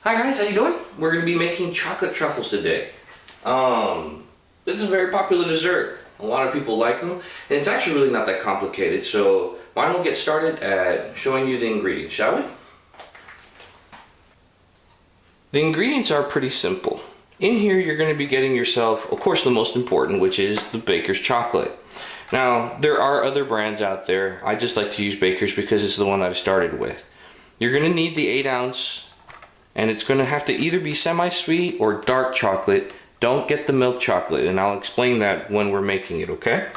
Hi guys, how you doing? We're going to be making chocolate truffles today. This is a very popular dessert. A lot of people like them, and it's actually really not that complicated. So why don't we get started at showing you the ingredients, shall we? The ingredients are pretty simple. In here you're going to be getting yourself, of course, the most important, which is the Baker's chocolate. Now, there are other brands out there. I just like to use Baker's because it's the one that I started with. You're going to need the 8-ounce, and it's going to have to either be semi-sweet or dark chocolate. Don't get the milk chocolate, and I'll explain that when we're making it, okay?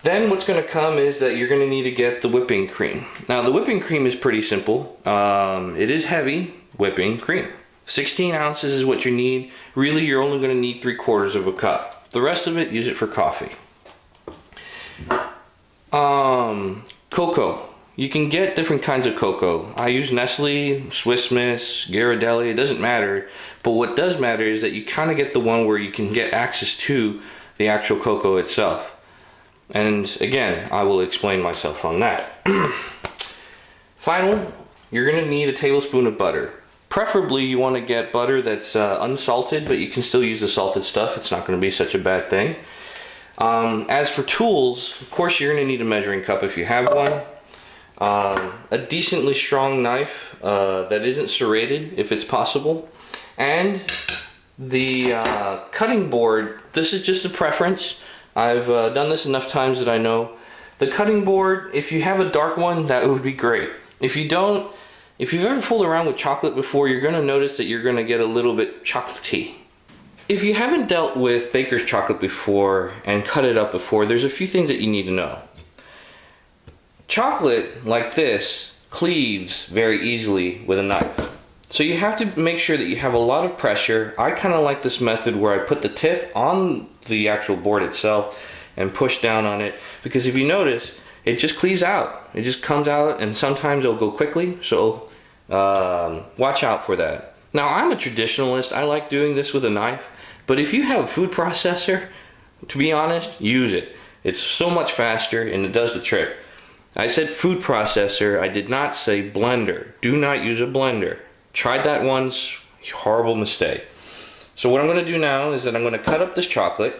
Then what's going to come is that you're going to need to get the whipping cream. Now, the whipping cream is pretty simple. It is heavy whipping cream. 16 ounces is what you need. Really, you're only going to need 3/4 of a cup. The rest of it, use it for coffee. Cocoa. You can get different kinds of cocoa. I use Nestle, Swiss Miss, Ghirardelli, it doesn't matter. But what does matter is that you kind of get the one where you can get access to the actual cocoa itself. And again, I will explain myself on that. Final, you're going to need a tablespoon of butter. Preferably you want to get butter that's unsalted, but you can still use the salted stuff. It's not going to be such a bad thing. As for tools, of course you're going to need a measuring cup if you have one. A decently strong knife that isn't serrated if it's possible. And the cutting board, this is just a preference. I've done this enough times that I know. The cutting board, if you have a dark one, that would be great. If you don't, if you've ever fooled around with chocolate before, you're going to notice that you're going to get a little bit chocolatey. If you haven't dealt with Baker's chocolate before and cut it up before, there's a few things that you need to know. Chocolate like this cleaves very easily with a knife. So you have to make sure that you have a lot of pressure. I kind of like this method where I put the tip on the actual board itself and push down on it, because if you notice, it just cleaves out. It just comes out, and sometimes it'll go quickly, so watch out for that. Now, I'm a traditionalist. I like doing this with a knife, but if you have a food processor, to be honest, use it. It's so much faster and it does the trick. I said food processor, I did not say blender. Do not use a blender. Tried that once, horrible mistake. So what I'm going to do now is that I'm going to cut up this chocolate,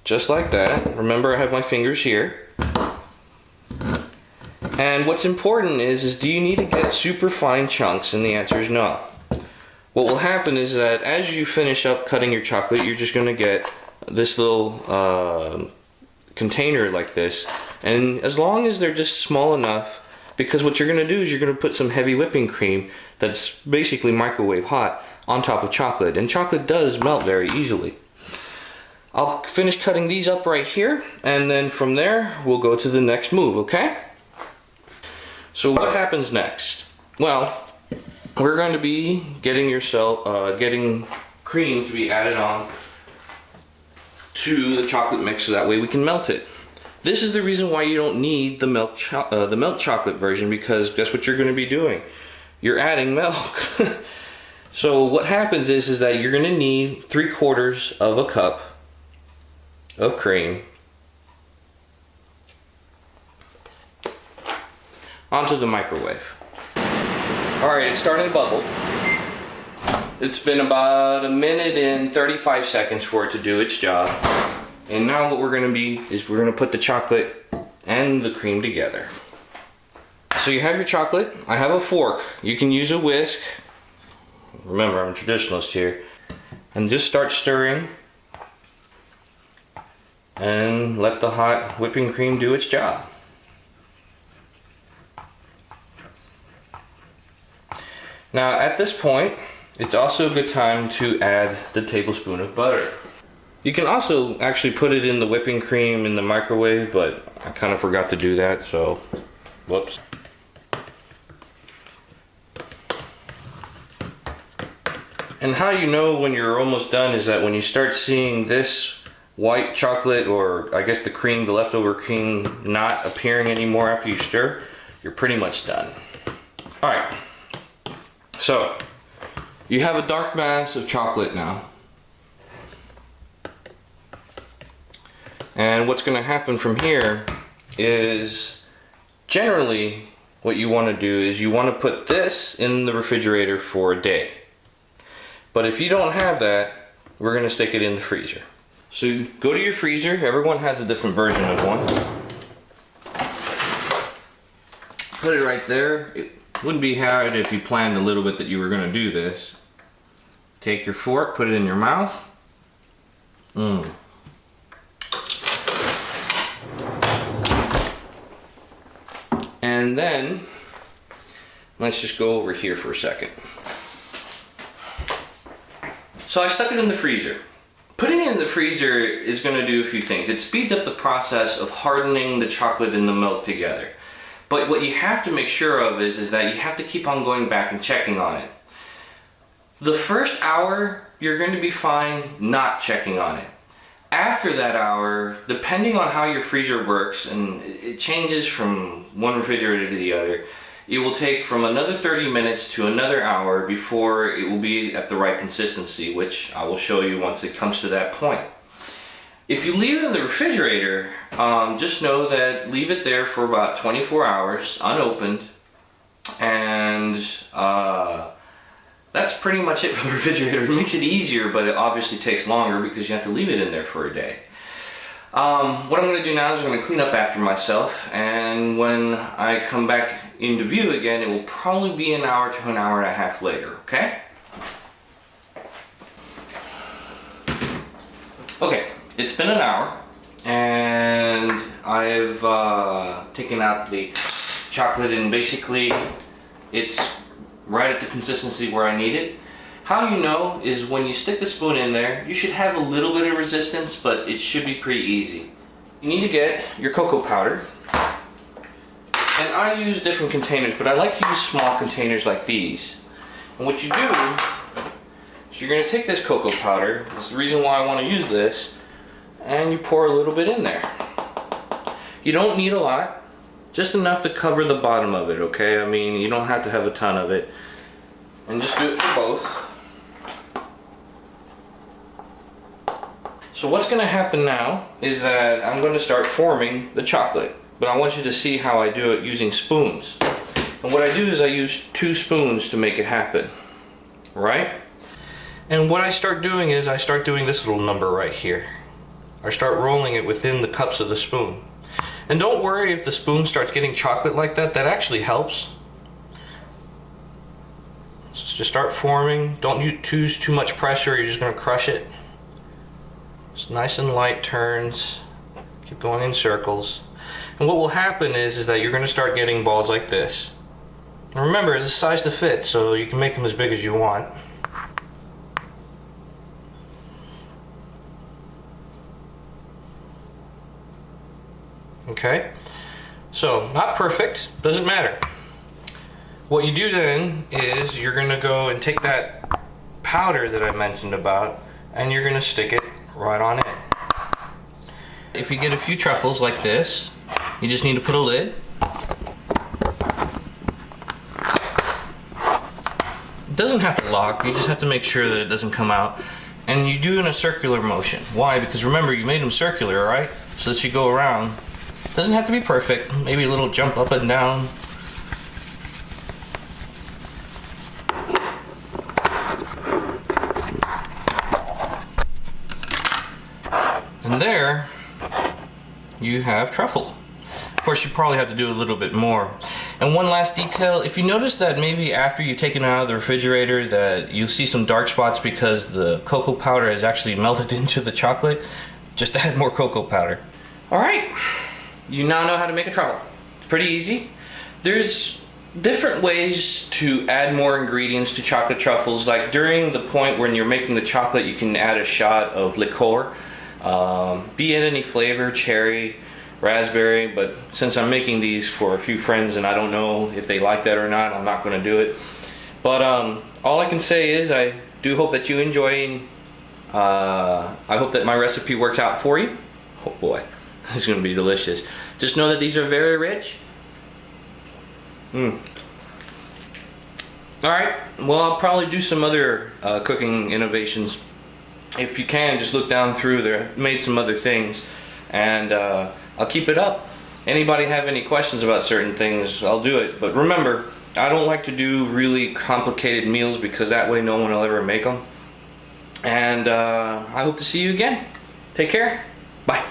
just like that. Remember, I have my fingers here. And what's important is do you need to get super fine chunks? And the answer is no. What will happen is that as you finish up cutting your chocolate, you're just going to get this little container like this. And as long as they're just small enough, because what you're going to do is you're going to put some heavy whipping cream that's basically microwave hot on top of chocolate. And chocolate does melt very easily. I'll finish cutting these up right here, and then from there we'll go to the next move, okay? So what happens next? Well, we're going to be getting getting cream to be added on to the chocolate mix so that way we can melt it. This is the reason why you don't need the milk chocolate version, because guess what you're going to be doing? You're adding milk. So what happens is that you're going to need 3/4 of a cup of cream onto the microwave. Alright, it's starting to bubble. It's been about 1 minute and 35 seconds for it to do its job. And now what we're going to be is we're going to put the chocolate and the cream together. So you have your chocolate. I have a fork. You can use a whisk. Remember, I'm a traditionalist here. And just start stirring. And let the hot whipping cream do its job. Now at this point, it's also a good time to add the tablespoon of butter. You can also actually put it in the whipping cream in the microwave, but I kind of forgot to do that, so whoops. And how you know when you're almost done is that when you start seeing this white chocolate, or I guess the cream, the leftover cream, not appearing anymore after you stir, you're pretty much done. Alright, so you have a dark mass of chocolate now. And what's going to happen from here is generally what you want to do is you want to put this in the refrigerator for a day. But if you don't have that, we're going to stick it in the freezer. So go to your freezer. Everyone has a different version of one. Put it right there. It wouldn't be hard if you planned a little bit that you were going to do this. Take your fork, put it in your mouth. And then, let's just go over here for a second. So I stuck it in the freezer. Putting it in the freezer is going to do a few things. It speeds up the process of hardening the chocolate and the milk together. But what you have to make sure of is that you have to keep on going back and checking on it. The first hour, you're going to be fine not checking on it. After that hour, depending on how your freezer works, and it changes from one refrigerator to the other, it will take from another 30 minutes to another hour before it will be at the right consistency, which I will show you once it comes to that point. If you leave it in the refrigerator, just know that leave it there for about 24 hours unopened, and that's pretty much it for the refrigerator. It makes it easier, but it obviously takes longer because you have to leave it in there for a day. What I'm going to do now is I'm going to clean up after myself, and when I come back into view again, it will probably be an hour to an hour and a half later, okay? Okay, it's been an hour, and I've taken out the chocolate, and basically it's right at the consistency where I need it. How you know is when you stick the spoon in there, you should have a little bit of resistance, but it should be pretty easy. You need to get your cocoa powder. And I use different containers, but I like to use small containers like these. And what you do is you're going to take this cocoa powder, this is the reason why I want to use this, and you pour a little bit in there. You don't need a lot, just enough to cover the bottom of it, okay? I mean, you don't have to have a ton of it. And just do it for both. So what's going to happen now is that I'm going to start forming the chocolate, but I want you to see how I do it using spoons. And what I do is I use 2 spoons to make it happen, right? And what I start doing is I start doing this little number right here. I start rolling it within the cups of the spoon. And don't worry if the spoon starts getting chocolate like that, that actually helps. So just start forming. Don't use too much pressure, you're just going to crush it. Just nice and light turns. Keep going in circles. And what will happen is that you're going to start getting balls like this. And remember, this is size to fit, so you can make them as big as you want. Okay? So, not perfect, doesn't matter. What you do then is you're going to go and take that powder that I mentioned about, and you're going to stick it right on in. If you get a few truffles like this, you just need to put a lid. It doesn't have to lock, you just have to make sure that it doesn't come out. And you do in a circular motion. Why? Because remember, you made them circular, right? So that you go around. It doesn't have to be perfect, maybe a little jump up and down. And there you have truffle. Of course, you probably have to do a little bit more. And one last detail, if you notice that maybe after you've taken it out of the refrigerator that you'll see some dark spots because the cocoa powder has actually melted into the chocolate, just add more cocoa powder. Alright, you now know how to make a truffle. It's pretty easy. There's different ways to add more ingredients to chocolate truffles. Like during the point when you're making the chocolate, you can add a shot of liqueur. Be it any flavor, cherry, raspberry, but since I'm making these for a few friends and I don't know if they like that or not, I'm not going to do it. But all I can say is I do hope that you enjoy. I hope that my recipe works out for you. Oh boy, this is going to be delicious. Just know that these are very rich. Alright, well, I'll probably do some other cooking innovations. If you can, just look down through there. I made some other things, and I'll keep it up. Anybody have any questions about certain things, I'll do it. But remember, I don't like to do really complicated meals because that way no one will ever make them. And I hope to see you again. Take care. Bye.